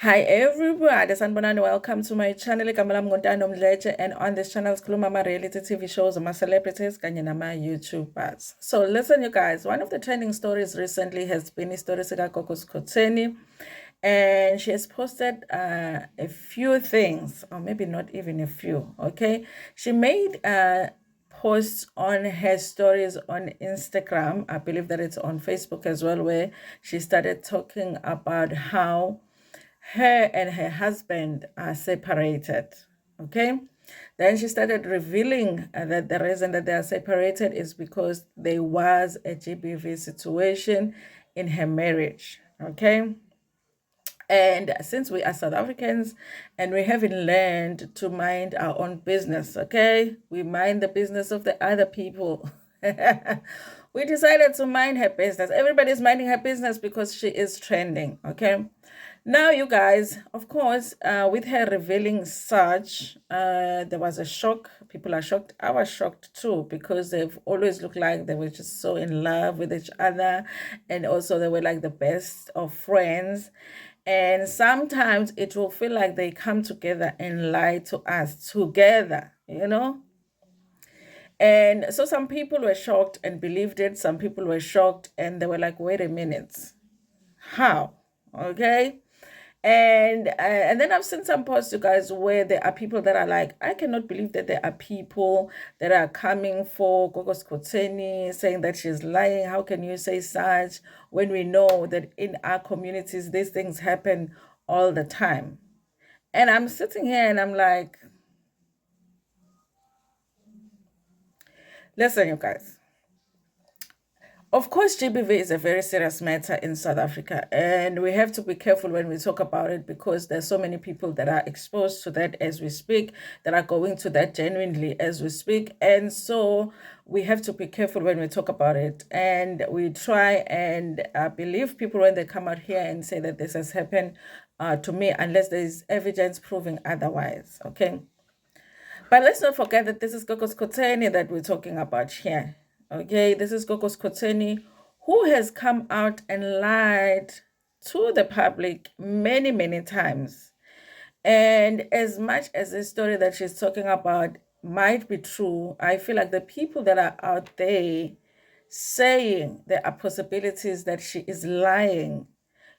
Hi everybody, sanibonani, welcome to my channel. Igama lami nguNtando Mdletshe, and on this channel sikhuluma ama-reality TV shows, ama-celebrities kanye nama-YouTubers. So listen you guys, one of the trending stories recently has been istory sikaGogo Skhotheni, and she has posted a few things, or maybe not even a few, okay? She made posts on her stories on Instagram. I believe that it's on Facebook as well, where she started talking about how her and her husband are separated. Okay. Then she started revealing that the reason that they are separated is because there was a GBV situation in her marriage. Okay. And since we are South Africans and we haven't learned to mind our own business, okay, we mind the business of the other people. We decided to mind her business. Everybody's minding her business because she is trending, okay? Now, you guys, of course, with her revealing such, there was a shock. People are shocked. I was shocked too because they've always looked like they were just so in love with each other. And also, they were like the best of friends. And sometimes it will feel like they come together and lie to us together, you know? And so some people were shocked and believed it. Some people were shocked and they were like, wait a minute, how? Okay. And then I've seen some posts, you guys, where there are people that are like, I cannot believe that there are people that are coming for Gogo Skhotheni, saying that she's lying. How can you say such when we know that in our communities these things happen all the time? And I'm sitting here and I'm like, listen, you guys. Of course, GBV is a very serious matter in South Africa, and we have to be careful when we talk about it because there's so many people that are exposed to that as we speak, that are going to that genuinely as we speak. And so we have to be careful when we talk about it. And we try and believe people when they come out here and say that this has happened to me, unless there is evidence proving otherwise, okay? But let's not forget that this is Gogo Skhotheni that we're talking about here. Okay, this is Gogo Skhotheni who has come out and lied to the public many, many times. And as much as the story that she's talking about might be true, I feel like the people that are out there saying there are possibilities that she is lying,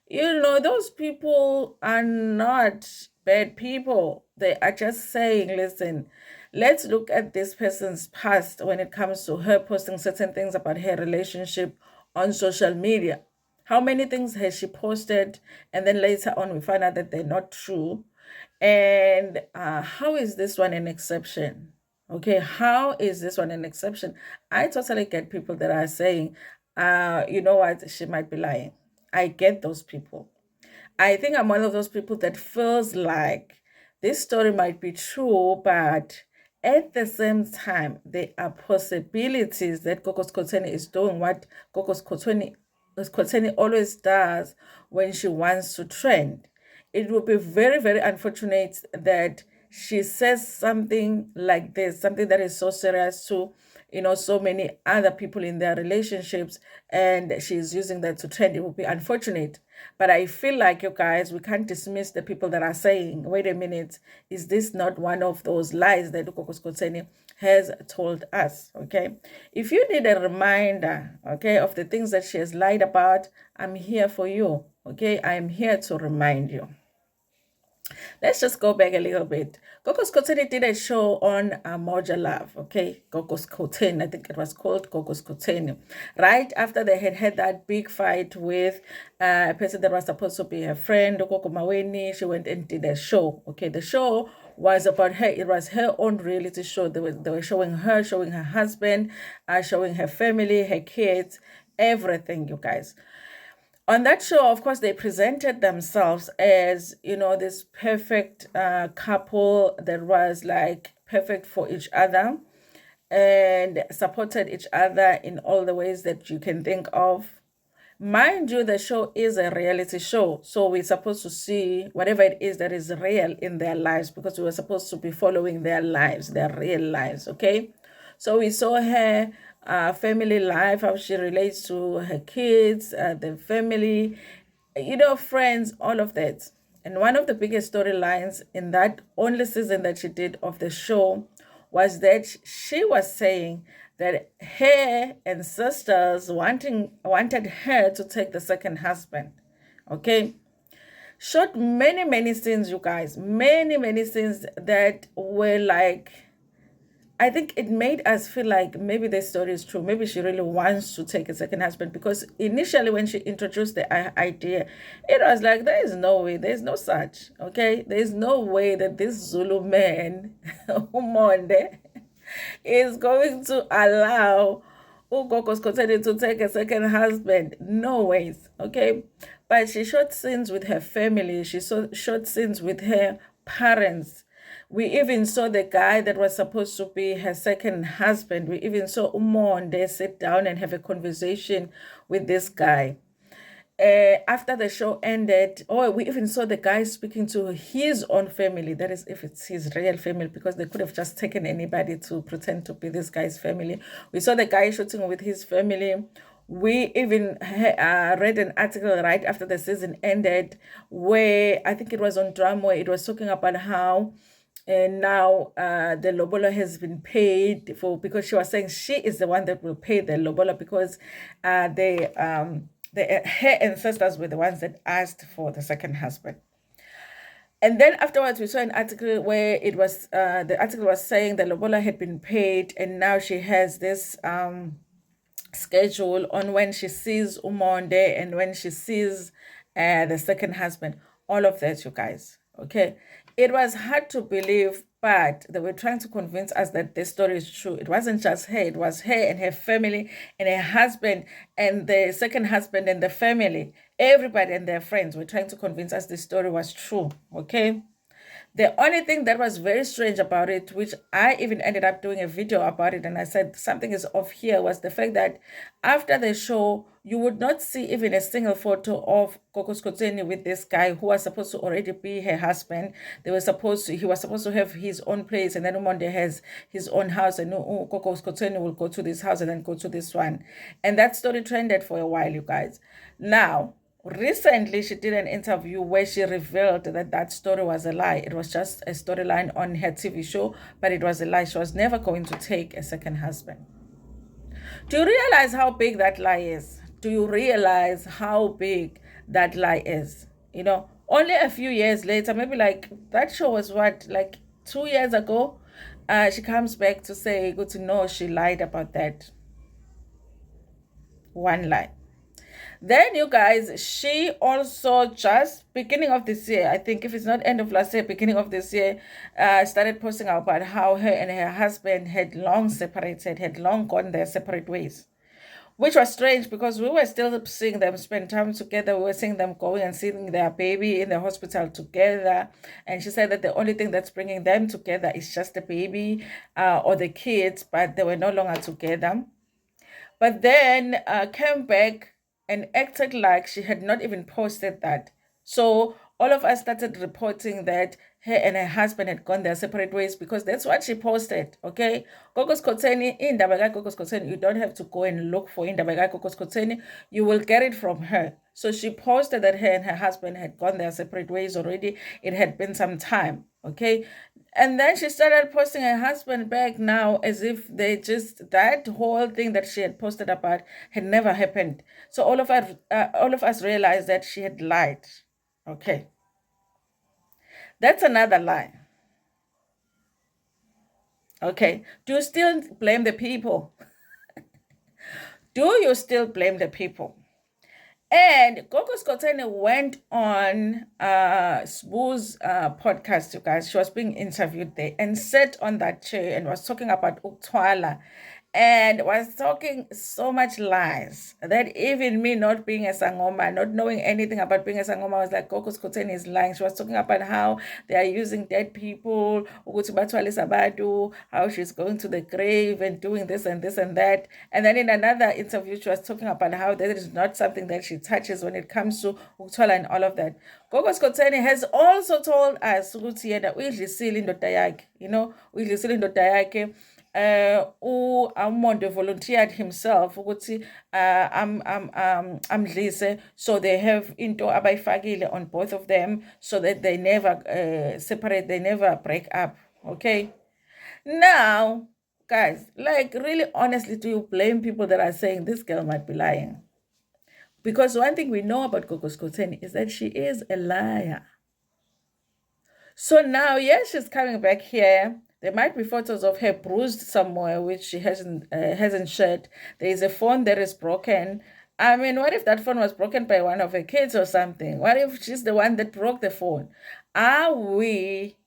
you know, those people are not bad people. They are just saying, listen, let's look at this person's past when it comes to her posting certain things about her relationship on social media. How many things has she posted? And then later on, we find out that they're not true. And how is this one an exception? Okay, how is this one an exception? I totally get people that are saying, you know what, she might be lying. I get those people. I think I'm one of those people that feels like this story might be true, but at the same time, there are possibilities that Gogo Skhotheni is doing what Gogo Skhotheni always does when she wants to trend. It would be very, very unfortunate that she says something like this, something that is so serious to, you know, so many other people in their relationships, and she's using that to trend. It would be unfortunate. But I feel like, you guys, we can't dismiss the people that are saying, wait a minute, is this not one of those lies that Gogo Skhotheni has told us? Okay. If you need a reminder, okay, of the things that she has lied about, I'm here for you. Okay. I'm here to remind you. Let's just go back a little bit. Gogo Skhotheni did a show on Moja Love, okay? Gogo Skhotheni, I think it was called Gogo Skhotheni. Right after they had had that big fight with a person that was supposed to be her friend, Gogo Maweni, she went and did a show, okay? The show was about her. It was her own reality show. They were showing her, showing her husband, showing her family, her kids, everything, you guys. On that show, of course, they presented themselves as, you know, this perfect couple that was like perfect for each other and supported each other in all the ways that you can think of. Mind you, the show is a reality show, so we're supposed to see whatever it is that is real in their lives because we were supposed to be following their lives, their real lives, okay? So we saw her family life, how she relates to her kids, the family, you know, friends, all of that. And one of the biggest storylines in that only season that she did of the show was that she was saying that her ancestors wanted her to take the second husband. Okay. Shot many scenes, you guys. Many scenes that were like, I think it made us feel like maybe the story is true. Maybe she really wants to take a second husband, because initially when she introduced the idea, it was like, there is no way, there's no such, okay? There's no way that this Zulu man, Monde, is going to allow Gogo Skhotheni to take a second husband. No ways, okay? But she shot scenes with her family. She shot scenes with her parents. We even saw the guy that was supposed to be her second husband. We even saw Monde sit down and have a conversation with this guy. After the show ended, we even saw the guy speaking to his own family. That is, if it's his real family, because they could have just taken anybody to pretend to be this guy's family. We saw the guy shooting with his family. We even read an article right after the season ended, where I think it was on Drama, where it was talking about how and now the lobola has been paid for, because she was saying she is the one that will pay the lobola, because her ancestors were the ones that asked for the second husband. And then afterwards, we saw an article where it was the article was saying the lobola had been paid, and now she has this schedule on when she sees Monde and when she sees the second husband. All of that, you guys. Okay, it was hard to believe, but they were trying to convince us that this story is true. It wasn't just her, it was her and her family and her husband and the second husband and the family. Everybody and their friends were trying to convince us this story was true. Okay. The only thing that was very strange about it, which I even ended up doing a video about it, and I said something is off here, was the fact that after the show, you would not see even a single photo of Gogo Skhotheni with this guy who was supposed to already be her husband. He was supposed to have his own place, and then Monde has his own house, and Gogo Skhotheni will go to this house and then go to this one. And that story trended for a while, you guys. Now, recently, she did an interview where she revealed that that story was a lie. It was just a storyline on her TV show, but it was a lie. She was never going to take a second husband. Do you realize how big that lie is? Do you realize how big that lie is? You know, only a few years later, maybe like that show was what, like 2 years ago, she comes back to say, good to know she lied about that. One lie. Then, you guys, she also just beginning of this year, I think if it's not end of last year, beginning of this year, started posting about how her and her husband had long separated, had long gone their separate ways. Which was strange, because we were still seeing them spend time together. We were seeing them going and seeing their baby in the hospital together. And she said that the only thing that's bringing them together is just the baby or the kids, but they were no longer together. But then came back and acted like she had not even posted that. So all of us started reporting that her and her husband had gone their separate ways, because that's what she posted. Okay, Gogo Skhotheni, indaba Gogo Skhotheni, you don't have to go and look for indaba Gogo Skhotheni. You will get it from her. So she posted that her and her husband had gone their separate ways already. It had been some time. Okay. And then she started posting her husband back now, as if that whole thing that she had posted about had never happened. So all of us realized that she had lied. Okay. That's another lie. Okay. Do you still blame the people? Do you still blame the people? And Gogo Skhotheni went on Sbu's podcast, you guys. She was being interviewed there and sat on that chair and was talking about Uktwala, and was talking so much lies that even me, not being a Sangoma, not knowing anything about being a Sangoma, I was like, Gogo Skhotheni is lying. She was talking about how they are using dead people, ukuthi bathwalisa abantu, how she's going to the grave and doing this and this and that. And then in another interview, she was talking about how that is not something that she touches when it comes to Uktwala and all of that. Gogo Skhotheni has also told us ukuthi yena uyidlisile indoda yakhe, you know, uyidlisile indoda yakhe. Monde volunteered himself ukuthi amdlise, so they have into abayifakile on both of them so that they never separate, they never break up. Okay, now guys, like really honestly, do you blame people that are saying this girl might be lying? Because one thing we know about Gogo Skhotheni is that she is a liar. So now, yes, she's coming back here. There might be photos of her bruised somewhere, which she hasn't shared. There is a phone that is broken. I mean, what if that phone was broken by one of her kids or something? What if she's the one that broke the phone? Are we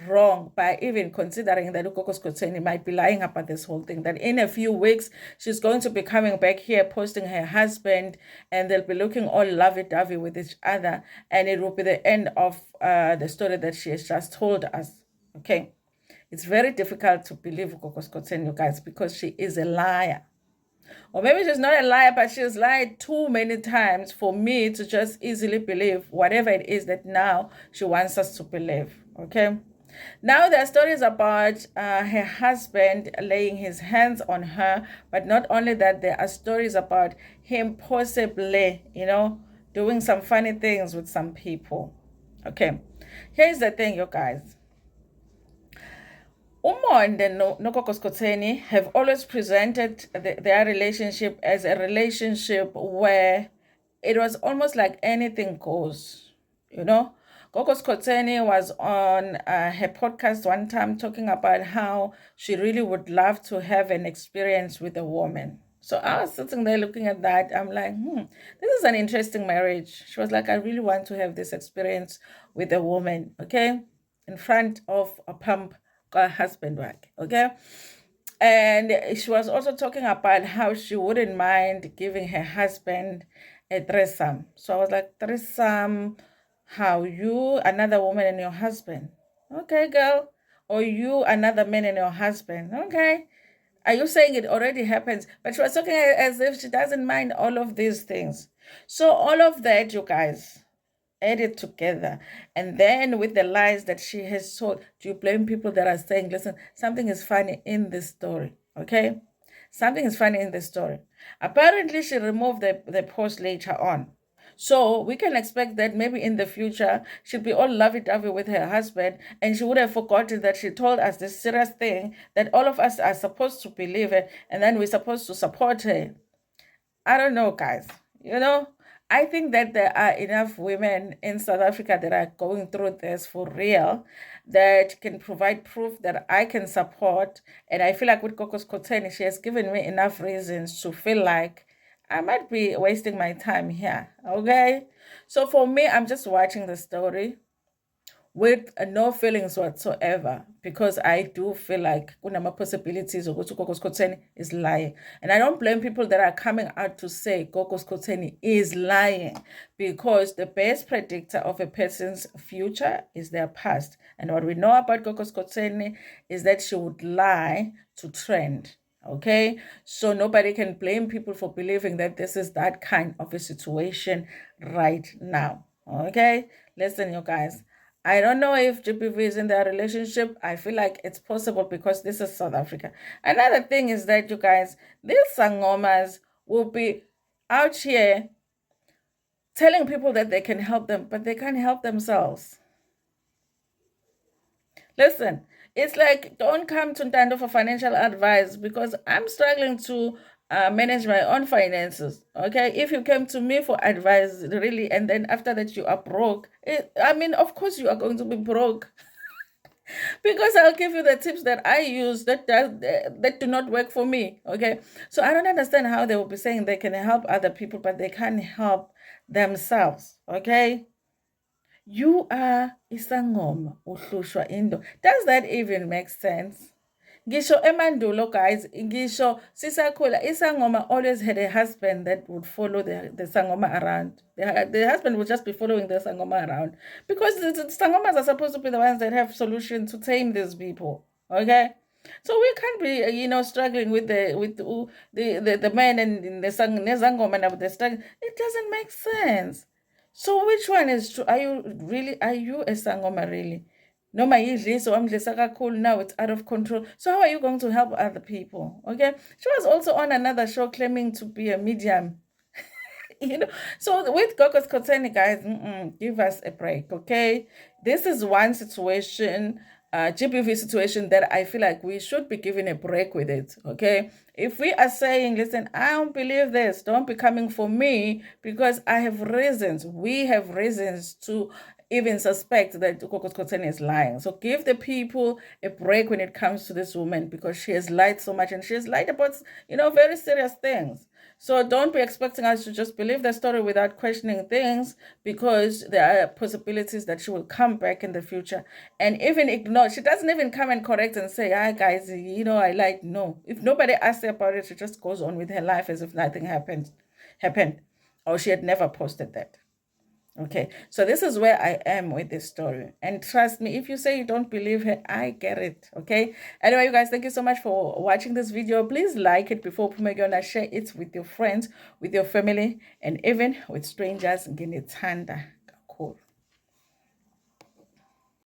wrong by even considering that Gogo Skhotheni might be lying about this whole thing? That in a few weeks, she's going to be coming back here, posting her husband, and they'll be looking all lovey-dovey with each other, and it will be the end of the story that she has just told us. Okay, it's very difficult to believe Gogo Skhotheni, you guys, because she is a liar. Or maybe she's not a liar, but she's lied too many times for me to just easily believe whatever it is that now she wants us to believe. Okay. Now there are stories about her husband laying his hands on her, but not only that, there are stories about him possibly, doing some funny things with some people. Okay, here's the thing, you guys. Monde and Gogo Skhotheni have always presented their relationship as a relationship where it was almost like anything goes, Gogo Skhotheni was on her podcast one time talking about how she really would love to have an experience with a woman. So I was sitting there looking at that. I'm like, this is an interesting marriage. She was like, I really want to have this experience with a woman, okay, in front of a pump husband work, okay? And she was also talking about how she wouldn't mind giving her husband a threesome. So I was like, threesome, how you, another woman and your husband? Okay, girl. Or you, another man and your husband? Okay. Are you saying it already happens? But she was talking as if she doesn't mind all of these things. So all of that, you guys, added together, and then with the lies that she has told, do you blame people that are saying, listen, something is funny in this story? Okay, something is funny in this story. Apparently she removed the post later on, so we can expect that maybe in the future she'll be all lovey-dovey with her husband, and she would have forgotten that she told us this serious thing that all of us are supposed to believe it, and then we're supposed to support her. I don't know, guys. I think that there are enough women in South Africa that are going through this for real that can provide proof that I can support. And I feel like with Gogo Skhotheni, she has given me enough reasons to feel like I might be wasting my time here. Okay? So for me, I'm just watching the story with no feelings whatsoever, because I do feel like kunama possibilities of Gogo Skhotheni is lying. And I don't blame people that are coming out to say Gogo Skhotheni is lying, because the best predictor of a person's future is their past. And what we know about Gogo Skhotheni is that she would lie to trend. Okay, so nobody can blame people for believing that this is that kind of a situation right now. Okay, listen, you guys, I don't know if GBV is in their relationship. I feel like it's possible because this is South Africa. Another thing is that, you guys, these sangomas will be out here telling people that they can help them, but they can't help themselves. Listen, it's like, don't come to Ntando for financial advice, because I'm struggling to manage my own finances. Okay, if you came to me for advice, really, and then after that you are broke, I mean, of course you are going to be broke. Because I'll give you the tips that I use that do not work for me. Okay, so I don't understand how they will be saying they can help other people, but they can't help themselves. Okay, you are isangoma uhlushwa indo. Does that even make sense? Ngisho emandulo, guys, ngisho sisakhula, isangoma always had a husband that would follow the sangoma around. The husband would just be following the sangoma around, because the sangomas are supposed to be the ones that have solutions to tame these people. Okay, so we can't be struggling with the men and the sangoma and the struggle. It doesn't make sense. So which one is true? Are you a sangoma really? Noma yidliso wamdlisa kakhulu, now it's out of control. So how are you going to help other people? Okay. She was also on another show claiming to be a medium. So with Gogo Skhotheni, guys, give us a break, okay? This is one situation, GBV situation, that I feel like we should be given a break with it, okay? If we are saying, listen, I don't believe this, don't be coming for me, because I have reasons, we have reasons to even suspect that Gogo Skhotheni is lying. So give the people a break when it comes to this woman, because she has lied so much, and she has lied about, very serious things. So don't be expecting us to just believe the story without questioning things, because there are possibilities that she will come back in the future and even ignore. She doesn't even come and correct and say, hi guys, I lied. No. If nobody asks her about it, she just goes on with her life as if nothing happened, or she had never posted that. Okay, so this is where I am with this story. And trust me, if you say you don't believe her, I get it. Okay. Anyway, you guys, thank you so much for watching this video. Please like it before Pumegona. Share it with your friends, with your family, and even with strangers. Nginithanda.